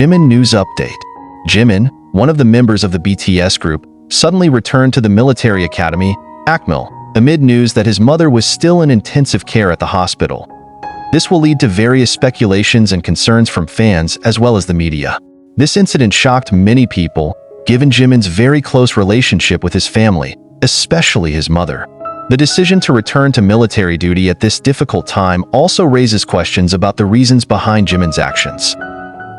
Jimin news update. Jimin, one of the members of the BTS group, suddenly returned to the military academy, Akmil, amid news that his mother was still in intensive care at the hospital. This will lead to various speculations and concerns from fans as well as the media. This incident shocked many people, given Jimin's very close relationship with his family, especially his mother. The decision to return to military duty at this difficult time also raises questions about the reasons behind Jimin's actions.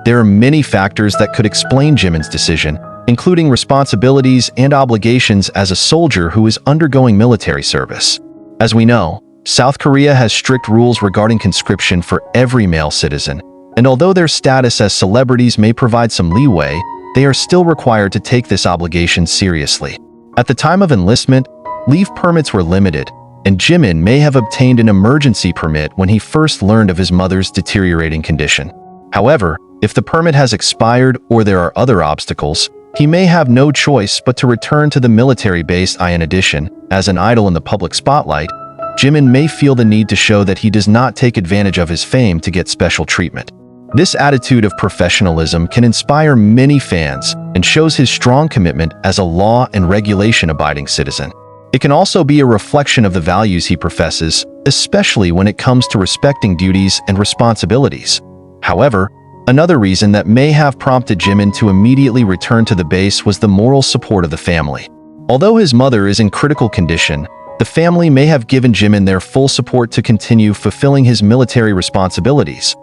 There are many factors that could explain Jimin's decision, including responsibilities and obligations as a soldier who is undergoing military service. As we know, South Korea has strict rules regarding conscription for every male citizen, and although their status as celebrities may provide some leeway, they are still required to take this obligation seriously. At the time of enlistment, leave permits were limited, and Jimin may have obtained an emergency permit when he first learned of his mother's deteriorating condition. However, if the permit has expired or there are other obstacles, he may have no choice but to return to the military base. In addition, as an idol in the public spotlight, Jimin may feel the need to show that he does not take advantage of his fame to get special treatment. This attitude of professionalism can inspire many fans and shows his strong commitment as a law and regulation-abiding citizen. It can also be a reflection of the values he professes, especially when it comes to respecting duties and responsibilities. However, another reason that may have prompted Jimin to immediately return to the base was the moral support of the family. Although his mother is in critical condition, the family may have given Jimin their full support to continue fulfilling his military responsibilities.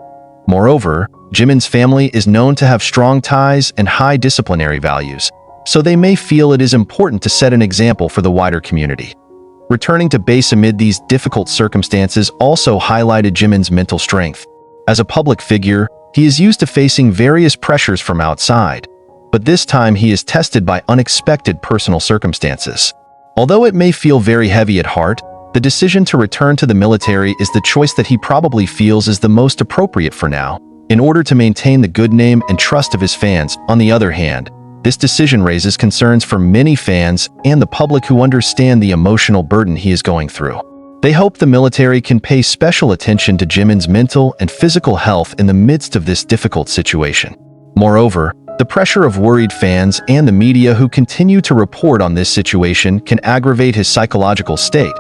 Moreover, Jimin's family is known to have strong ties and high disciplinary values, so they may feel it is important to set an example for the wider community. Returning to base amid these difficult circumstances also highlighted Jimin's mental strength. As a public figure, he is used to facing various pressures from outside, but this time he is tested by unexpected personal circumstances. Although it may feel very heavy at heart, the decision to return to the military is the choice that he probably feels is the most appropriate for now, in order to maintain the good name and trust of his fans. On the other hand, this decision raises concerns for many fans and the public who understand the emotional burden he is going through. They hope the military can pay special attention to Jimin's mental and physical health in the midst of this difficult situation. Moreover, the pressure of worried fans and the media who continue to report on this situation can aggravate his psychological state.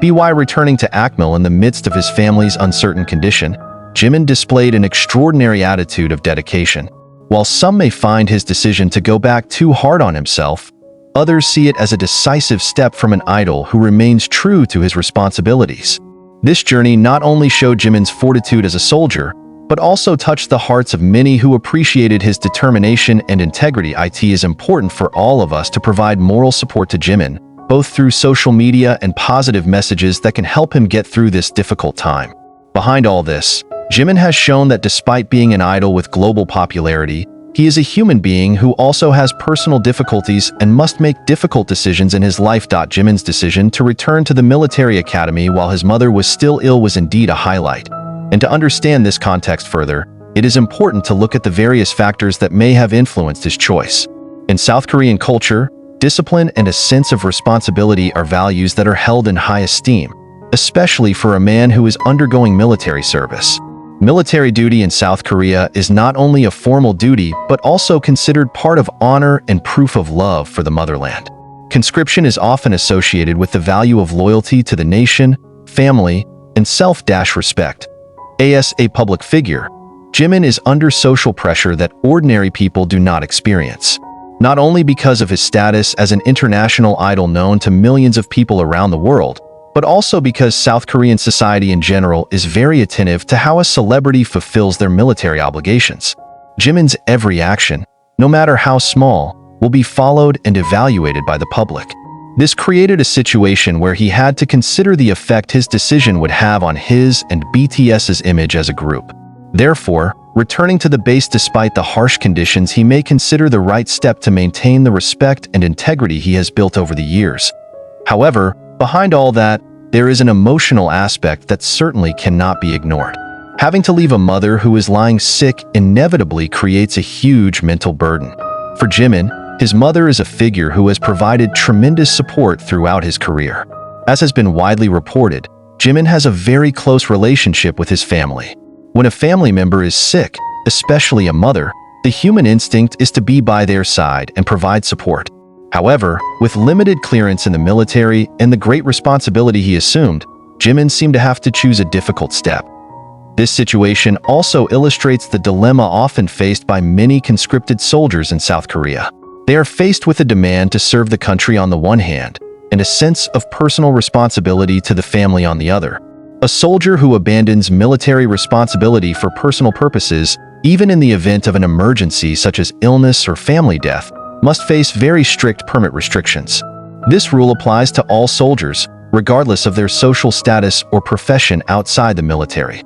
By returning to Akmil in the midst of his family's uncertain condition, Jimin displayed an extraordinary attitude of dedication. While some may find his decision to go back too hard on himself, others see it as a decisive step from an idol who remains true to his responsibilities. This journey not only showed Jimin's fortitude as a soldier, but also touched the hearts of many who appreciated his determination and integrity. It is important for all of us to provide moral support to Jimin, both through social media and positive messages that can help him get through this difficult time. Behind all this, Jimin has shown that despite being an idol with global popularity, he is a human being who also has personal difficulties and must make difficult decisions in his life. Jimin's decision to return to the military academy while his mother was still ill was indeed a highlight. And to understand this context further, it is important to look at the various factors that may have influenced his choice. In South Korean culture, discipline and a sense of responsibility are values that are held in high esteem, especially for a man who is undergoing military service. Military duty in South Korea is not only a formal duty but also considered part of honor and proof of love for the motherland. Conscription is often associated with the value of loyalty to the nation, family, and self-respect. As a public figure, Jimin is under social pressure that ordinary people do not experience. Not only because of his status as an international idol known to millions of people around the world, but also because South Korean society in general is very attentive to how a celebrity fulfills their military obligations. Jimin's every action, no matter how small, will be followed and evaluated by the public. This created a situation where he had to consider the effect his decision would have on his and BTS's image as a group. Therefore, returning to the base despite the harsh conditions, he may consider the right step to maintain the respect and integrity he has built over the years. However, behind all that, there is an emotional aspect that certainly cannot be ignored. Having to leave a mother who is lying sick inevitably creates a huge mental burden. For Jimin, his mother is a figure who has provided tremendous support throughout his career. As has been widely reported, Jimin has a very close relationship with his family. When a family member is sick, especially a mother, The human instinct is to be by their side and provide support. However, with limited clearance in the military and the great responsibility he assumed, Jimin seemed to have to choose a difficult step. This situation also illustrates the dilemma often faced by many conscripted soldiers in South Korea. They are faced with a demand to serve the country on the one hand, and a sense of personal responsibility to the family on the other. A soldier who abandons military responsibility for personal purposes, even in the event of an emergency such as illness or family death, must face very strict permit restrictions. This rule applies to all soldiers, regardless of their social status or profession outside the military.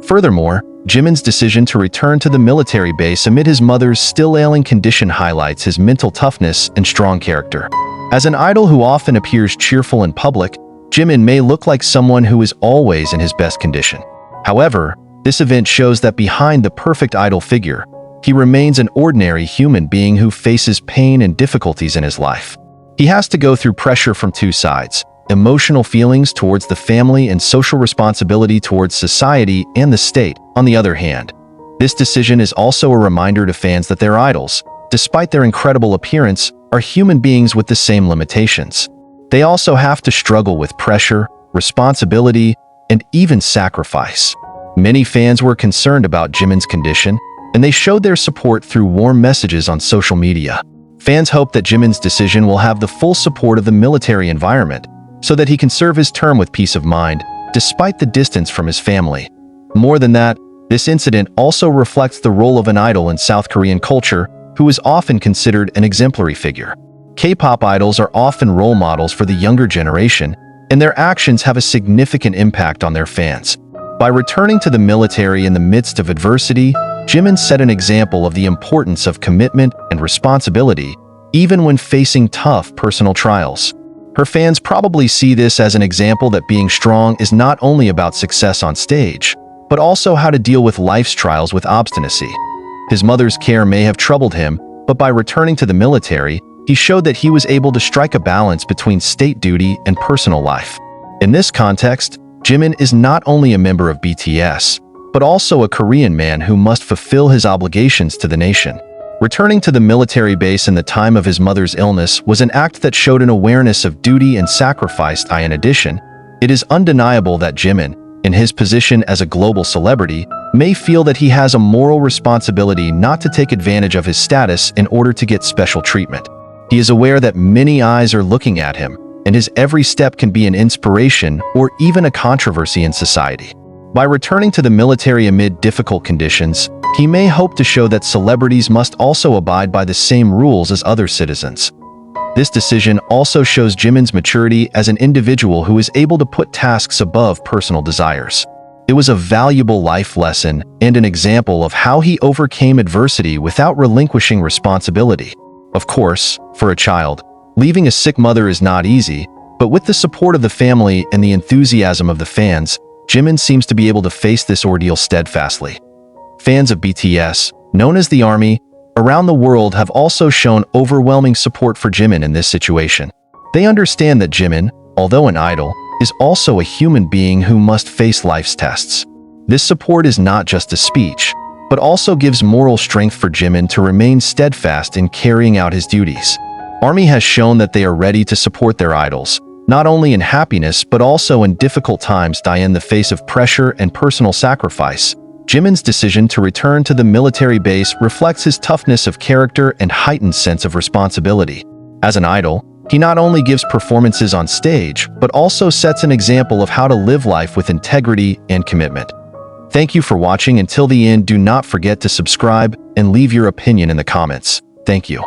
Furthermore, Jimin's decision to return to the military base amid his mother's still ailing condition highlights his mental toughness and strong character. As an idol who often appears cheerful in public, Jimin may look like someone who is always in his best condition. However, this event shows that behind the perfect idol figure, he remains an ordinary human being who faces pain and difficulties in his life. He has to go through pressure from two sides: emotional feelings towards the family and social responsibility towards society and the state, on the other hand. This decision is also a reminder to fans that their idols, despite their incredible appearance, are human beings with the same limitations. They also have to struggle with pressure, responsibility, and even sacrifice. Many fans were concerned about Jimin's condition, and they showed their support through warm messages on social media. Fans hope that Jimin's decision will have the full support of the military environment, so that he can serve his term with peace of mind, despite the distance from his family. More than that, this incident also reflects the role of an idol in South Korean culture, who is often considered an exemplary figure. K-pop idols are often role models for the younger generation, and their actions have a significant impact on their fans. By returning to the military in the midst of adversity, Jimin set an example of the importance of commitment and responsibility, even when facing tough personal trials. Her fans probably see this as an example that being strong is not only about success on stage, but also how to deal with life's trials with obstinacy. His mother's care may have troubled him, but by returning to the military, he showed that he was able to strike a balance between state duty and personal life. In this context, Jimin is not only a member of BTS, but also a Korean man who must fulfill his obligations to the nation. Returning to the military base in the time of his mother's illness was an act that showed an awareness of duty and sacrifice. In addition, it is undeniable that Jimin, in his position as a global celebrity, may feel that he has a moral responsibility not to take advantage of his status in order to get special treatment. He is aware that many eyes are looking at him, and his every step can be an inspiration or even a controversy in society. By returning to the military amid difficult conditions, he may hope to show that celebrities must also abide by the same rules as other citizens. This decision also shows Jimin's maturity as an individual who is able to put tasks above personal desires. It was a valuable life lesson and an example of how he overcame adversity without relinquishing responsibility. Of course, for a child, leaving a sick mother is not easy, but with the support of the family and the enthusiasm of the fans, Jimin seems to be able to face this ordeal steadfastly. Fans of BTS, known as the Army, around the world have also shown overwhelming support for Jimin in this situation. They understand that Jimin, although an idol, is also a human being who must face life's tests. This support is not just a speech, but also gives moral strength for Jimin to remain steadfast in carrying out his duties. Army has shown that they are ready to support their idols, not only in happiness but also in difficult times. In the face of pressure and personal sacrifice, Jimin's decision to return to the military base reflects his toughness of character and heightened sense of responsibility. As an idol, he not only gives performances on stage, but also sets an example of how to live life with integrity and commitment. Thank you for watching until the end. Do not forget to subscribe and leave your opinion in the comments. Thank you.